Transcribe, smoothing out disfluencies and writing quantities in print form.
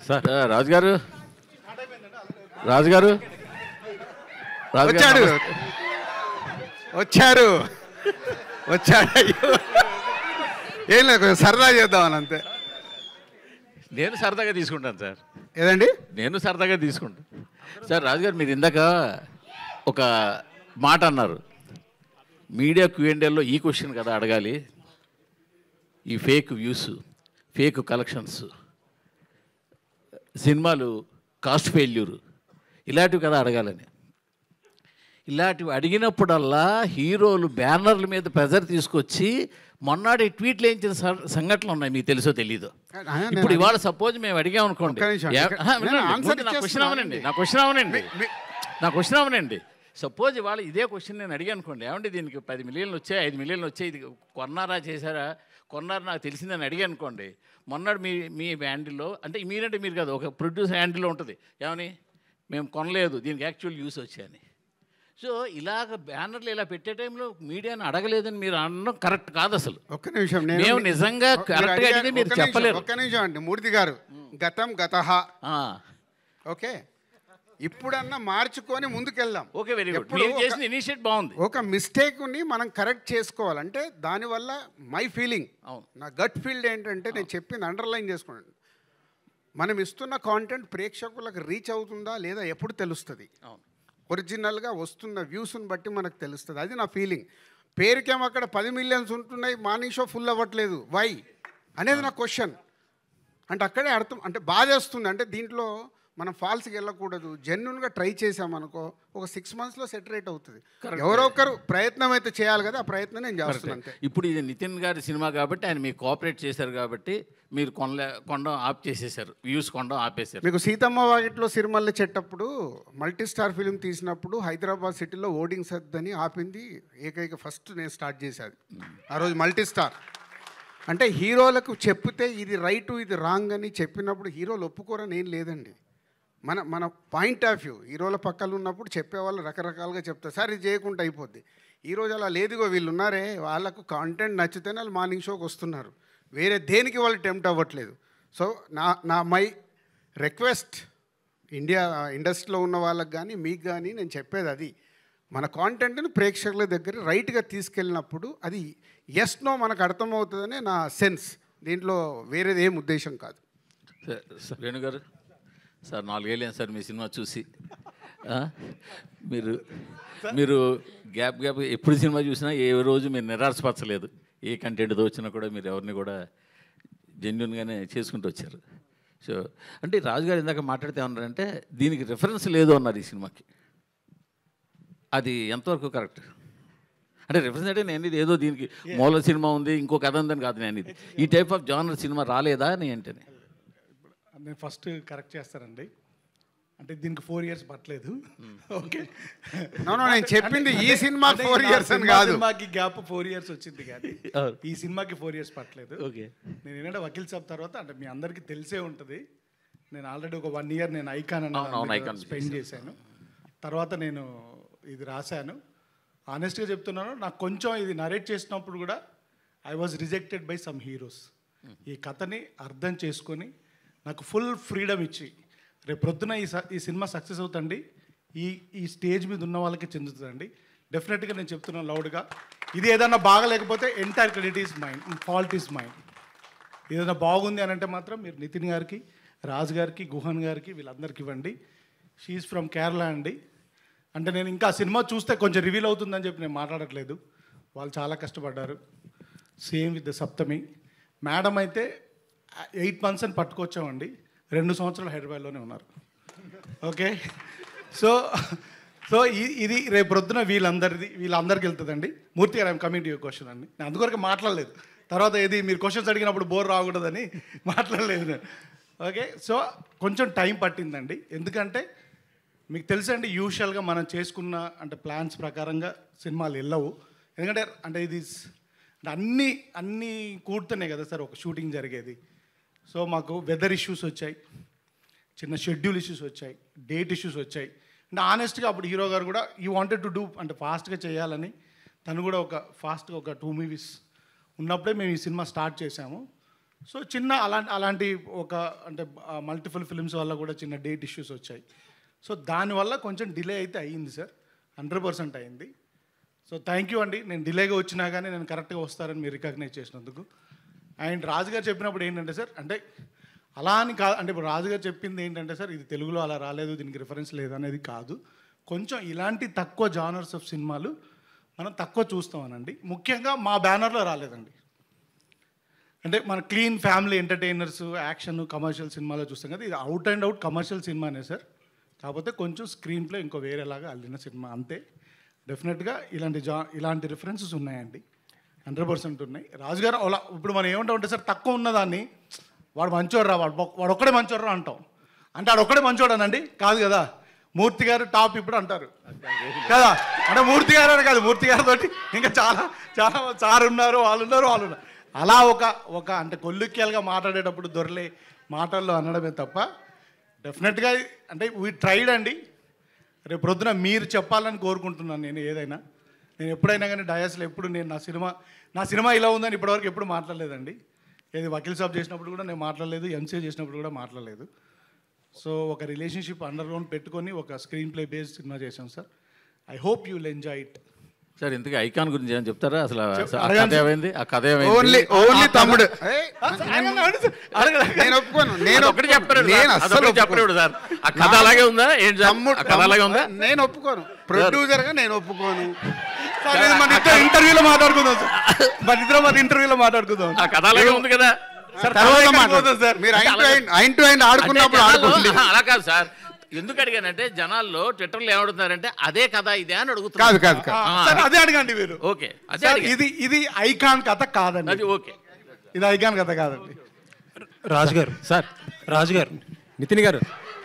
Sir రాజుగారు రాజుగారు వచ్చాడు వచ్చారు వచ్చాడు అయ్యో ఏం లేదు కొంచెం సరదా చేద్దామని అంతే. నేను సరదాగా తీసుకుంటాను సార్. ఏదండి? నేను సరదాగా తీసుకుంటాను సార్. రాజుగారు మీరు ఇందాక ఒక మాట అన్నారు, మీడియా Q&Aలో ఈ క్వశ్చన్ కదా అడగాలి, ఈ ఫేక్ వ్యూస్, ఫేక్ కలెక్షన్స్, సినిమాలు కాస్ట్ ఫెయిల్యూర్ ఇలాంటివి కదా అడగాలని. ఇలాంటివి అడిగినప్పుడల్లా హీరోలు బ్యానర్ల మీద ప్రెజర్ తీసుకొచ్చి మొన్నటి ట్వీట్లు వేయించిన సంఘటనలు ఉన్నాయి, మీకు తెలుసో తెలీదు. ఇప్పుడు ఇవాళ సపోజ్ మేము అడిగామనుకోండి, నా క్వశ్చన్ అవనండి. సపోజ్ ఇవాళ ఇదే క్వశ్చన్ నేను అడిగాను అనుకోండి, ఏమంటే దీనికి 10 మిలియన్లు వచ్చాయి, 5 మిలియన్లు వచ్చాయి, ఇది కొన్నారా చేశారా, కొన్నారు నాకు తెలిసిందని అడిగాను అనుకోండి. మొన్నటి మీ హ్యాండిల్లో, అంటే మీరంటే మీరు కాదు, ఒక ప్రొడ్యూసర్ హ్యాండిల్లో ఉంటుంది, ఏమని మేము కొనలేదు, దీనికి యాక్చువల్ యూస్ వచ్చాయని. సో ఇలాగ బ్యానర్లు ఇలా పెట్టే టైంలో మీడియాని అడగలేదని మీరు అనడం కరెక్ట్ కాదు అసలు. ఒక్క నిమిషం, మేము నిజంగా కరెక్ట్గా అడిగితే మీరు చెప్పలేరు. ఒక్క నిమిషం అండి మూర్తి గారు, గతం గతః ఓకే, ఇప్పుడన్నా మార్చుకొని ముందుకెళ్దాం. Okay, very good. మీరు చేసిన ఇనిషియేటివ్ బాగుంది. ఒక మిస్టేక్ని మనం కరెక్ట్ చేసుకోవాలంటే దానివల్ల మై ఫీలింగ్, నా గట్ ఫీల్డ్ ఏంటంటే నేను చెప్పింది అండర్లైన్ చేసుకోండి, మనం ఇస్తున్న కాంటెంట్ ప్రేక్షకులకు రీచ్ అవుతుందా లేదా ఎప్పుడు తెలుస్తుంది. ఒరిజినల్గా వస్తున్న వ్యూస్ని బట్టి మనకు తెలుస్తుంది, అది నా ఫీలింగ్. పేరుకేమో అక్కడ 10 మిలియన్స్ ఉంటున్నాయి, మార్నింగ్ షో ఫుల్ అవ్వట్లేదు, వై అనేది నా క్వశ్చన్. అంటే అక్కడే అర్థం, అంటే బాధేస్తుంది. అంటే దీంట్లో మనం ఫాల్స్కి వెళ్ళకూడదు, జెన్యున్గా ట్రై చేసామనుకో ఒక 6 మంత్స్లో సెటరేట్ అవుతుంది. ఎవరో ఒకరు ప్రయత్నం అయితే చేయాలి కదా, ఆ ప్రయత్నం నేను చేస్తున్నాను. ఇప్పుడు ఇది నితిన్ గారి సినిమా కాబట్టి ఆయన మీకు కోఆపరేట్ చేశారు కాబట్టి మీరు కొండం ఆఫ్ చేసేసారు, వ్యూస్ కొండం ఆపేశారు. మీకు Seethamma Vakitlo Sirimalle చెట్టప్పుడు multi star film తీసినప్పుడు హైదరాబాద్ సిటీలో ఓడింగ్స్ వద్దని ఆపింది ఏకైక ఫస్ట్ నేను స్టార్ట్ చేశాను ఆ రోజు. మల్టీ స్టార్ అంటే హీరోలకు చెప్తే ఇది రైటు ఇది రాంగ్ అని చెప్పినప్పుడు హీరోలు ఒప్పుకోరని ఏం లేదండి. మన పాయింట్ ఆఫ్ వ్యూ, హీరోల పక్కన ఉన్నప్పుడు చెప్పేవాళ్ళు రకరకాలుగా చెప్తారు, సార్ ఇది చేయకుండా అయిపోద్ది. ఈరోజు అలా లేదుగో, వీళ్ళు ఉన్నారే వాళ్ళకు కాంటెంట్ నచ్చితేనే వాళ్ళు మార్నింగ్ షోకి వస్తున్నారు, వేరే దేనికి వాళ్ళు టెంప్ట్ అవ్వట్లేదు. సో మై రిక్వెస్ట్ ఇండస్ట్రీలో ఉన్న వాళ్ళకి కానీ మీకు కానీ నేను చెప్పేది అది, మన కాంటెంట్ని ప్రేక్షకుల దగ్గర రైట్గా తీసుకెళ్ళినప్పుడు అది ఎస్ నో మనకు అర్థమవుతుందనే నా సెన్స్, దీంట్లో వేరేది ఏం ఉద్దేశం కాదు. వేణుగారు సార్ 4 ఏళ్ళు సార్ మీ సినిమా చూసి, మీరు గ్యాప్ ఎప్పుడు సినిమా చూసినా ఏ రోజు మీరు నిరాశపరచలేదు, ఏ కంటెంట్తో వచ్చినా కూడా మీరు ఎవరిని కూడా జెన్యున్గానే చేసుకుంటూ వచ్చారు. సో అంటే రాజుగారు ఇందాక మాట్లాడితే ఏమన్నారంటే దీనికి రిఫరెన్స్ లేదు అన్నారు ఈ సినిమాకి, అది ఎంతవరకు కరెక్ట్? అంటే రిఫరెన్స్ అంటే నేను ఇది ఏదో దీనికి మూల సినిమా ఉంది ఇంకో కథ ఉందని కాదు, నేను ఇది ఈ టైప్ ఆఫ్ జానర్ సినిమా రాలేదా అని అంటేనే. నేను ఫస్ట్ కరెక్ట్ చేస్తానండి, అంటే దీనికి 4 years పట్టలేదు. ఓకే, నేను చెప్పింది ఈ సినిమా 4 years అని కాదు, సినిమాకి గ్యాప్ 4 years వచ్చింది కానీ ఈ సినిమాకి 4 years పట్టలేదు. ఓకే, నేను ఏంటంటే వకీల్ సాబ్ తర్వాత, అంటే మీ అందరికీ తెలిసే ఉంటుంది, నేను ఆల్రెడీ ఒక 1 year నేను ఐకాన్ అని స్పెండ్ చేశాను. తర్వాత నేను ఇది రాశాను. ఆనెస్ట్గా చెప్తున్నాను, నాకు కొంచెం ఇది నరేట్ చేసినప్పుడు కూడా I was rejected by some heroes. ఈ కథని అర్థం చేసుకొని నాకు ఫుల్ ఫ్రీడమ్ ఇచ్చి రేపు ప్రొద్దున ఈ సినిమా సక్సెస్ అవుతండి, ఈ స్టేజ్ మీద ఉన్న వాళ్ళకి చెందుతుందండి. డెఫినెట్గా నేను చెప్తున్నాను లౌడ్గా, ఇది ఏదన్నా బాగలేకపోతే entire credit is mine, fault is mine. ఏదైనా బాగుంది అని అంటే మాత్రం మీరు నితిన్ గారికి, రాజు గారికి, గుహన్ గారికి, వీళ్ళందరికీ ఇవ్వండి. షీఈ్ ఫ్రమ్ కేరళ అండి. అంటే నేను ఇంకా సినిమా చూస్తే కొంచెం రివీల్ అవుతుందని చెప్పి నేను మాట్లాడట్లేదు, వాళ్ళు చాలా కష్టపడ్డారు. Same with the Saptami madam అయితే 8 months అని పట్టుకొచ్చామండి, 2 సంవత్సరాలు హైదరాబాద్లోనే ఉన్నారు. ఓకే, సో ఇది రేపు ప్రొద్దున వీళ్ళందరికీ వెళ్తుందండి. మూర్తి గారు, I'm coming to your question అండి. నేను అందుకొరకు మాట్లాడలేదు, తర్వాత ఏది మీరు క్వశ్చన్స్ అడిగినప్పుడు బోర్ రాకూడదని మాట్లాడలేదు నేను. ఓకే, సో కొంచెం టైం పట్టిందండి, ఎందుకంటే మీకు తెలుసండి యూజువల్గా మనం చేసుకున్న అంటే ప్లాన్స్ ప్రకారంగా సినిమాలు వెళ్ళవు. ఎందుకంటే అంటే ఇది అన్నీ కూడుతున్నాయి కదా సార్ ఒక షూటింగ్ జరిగేది. సో మాకు వెదర్ ఇష్యూస్ వచ్చాయి, చిన్న షెడ్యూల్ ఇష్యూస్ వచ్చాయి, డేట్ ఇష్యూస్ వచ్చాయి. అంటే ఆనెస్ట్గా అప్పుడు హీరో గారు కూడా ఈ వాంటెడ్ టు డూ అంటే ఫాస్ట్గా చేయాలని, తను కూడా ఫాస్ట్గా ఒక 2 movies ఉన్నప్పుడే మేము ఈ సినిమా స్టార్ట్ చేసాము. సో చిన్న అలాంటి ఒక అంటే మల్టిపుల్ ఫిల్మ్స్ వల్ల కూడా చిన్న డేట్ ఇష్యూస్ వచ్చాయి. సో దానివల్ల కొంచెం డిలే అయితే అయ్యింది సార్, 100% అయింది. సో థ్యాంక్ యూ అండి, నేను డిలేగా వచ్చినా కానీ నేను కరెక్ట్గా వస్తారని మీరు రికగ్నైజ్ చేసినందుకు. అండ్ రాజు గారు చెప్పినప్పుడు ఏంటంటే సార్, అంటే అలా అని కాదు, అంటే ఇప్పుడు రాజు గారు చెప్పింది ఏంటంటే సార్, ఇది తెలుగులో అలా రాలేదు, దీనికి రిఫరెన్స్ లేదు అనేది కాదు. కొంచెం ఇలాంటి తక్కువ జానర్స్ ఆఫ్ సినిమాలు మనం తక్కువ చూస్తామనండి. ముఖ్యంగా మా బ్యానర్లో రాలేదండి. అంటే మన clean family entertainers, action, commercial సినిమాలో చూస్తాం కదా, ఇది అవుట్ అండ్ అవుట్ కమర్షియల్ సినిమానే సార్. కాకపోతే కొంచెం స్క్రీన్ ప్లే ఇంకో వేరేలాగా అల్లిన సినిమా అంతే. డెఫినెట్గా ఇలాంటి రిఫరెన్సెస్ ఉన్నాయండి, 100% ఉన్నాయి. రాజుగారు అలా ఇప్పుడు మనం ఏమంటామంటే సార్, తక్కువ ఉన్నదాన్ని వాడు మంచోడ్రా, వాడు ఒక్కడే మంచోడ్రా అంటాం. అంటే వాడు ఒక్కడే మంచోడనండి కాదు కదా, మూర్తి గారు టాప్ ఇప్పుడు అంటారు కదా, అంటే మూర్తి గారు అని కాదు, మూర్తి గారితో ఇంకా చాలా చాలా సార్ ఉన్నారు, వాళ్ళు ఉన్నారు. అలా ఒక అంటే కొల్లుక్యాలుగా మాట్లాడేటప్పుడు దొరలే మాటల్లో అనడమే తప్ప డెఫినెట్గా అంటే వీ ట్రైడ్ అండి. రేపు ప్రొద్దున మీరు చెప్పాలని కోరుకుంటున్నాను. నేను ఎప్పుడైనా కానీ డయాస్లో ఎప్పుడు నేను నా సినిమా ఇలా ఉందని ఇప్పటివరకు ఎప్పుడు మాట్లాడలేదండి. ఏది వకీల్ సాబ్ చేసినప్పుడు కూడా నేను మాట్లాడలేదు, ఎంసీఏ చేసినప్పుడు కూడా మాట్లాడలేదు. సో ఒక రిలేషన్షిప్ అండర్గ్రౌండ్ పెట్టుకొని ఒక స్క్రీన్ ప్లే బేస్డ్ సినిమా చేశాం sir. I hope you will enjoy it. Sir ఇంతకీ ఐకాన్ గురించి ఏమైనా చెప్తారా? అసలు ఆ అడగండి. కథ ఏమైంది? ఆ కథ ఏమైంది? ఓన్లీ తమ్ముడు నేను ఒప్పుకోను. ఒకటి చెప్పరు సార్. ఆ కథ అలాగే ఉందా? ఏంటి తమ్ముడు కథ అలాగే ఉందా? నేను ఒప్పుకోను. ప్రొడ్యూసర్గా నేను ఒప్పుకోను. మన ఇంటర్వ్యూలో మాట్లాడుకుందాం సార్, మన ఇద్దరం ఇంటర్వ్యూలో మాట్లాడుకుందాం. ఆ కథ అలాగే ఉంది కదా సార్, తర్వాత తర్వాత మాట్లాడదాం సార్. మీరు అయిన్ టు అయిన్ ఆడుకున్నప్పుడు అంటే ఆడుకోండి. జనాల్లో అలా కాదు సార్. ఎందుకు అడిగానంటే జనాల్లో ట్విట్టర్లో ఏమడుగుతున్నారంటే అదే కథ ఇదే అని కాదు అడుగుతున్నారు. కాదు సార్ అదే అడగండి మీరు. ఓకే అదే సార్, అడిగా. ఇది ఐకాన్ కథ కాదండి. అది ఓకే. ఇది ఐకాన్ కథ కాదండి. రాజుగారు, సార్ రాజుగారు, నితిన్ గారు,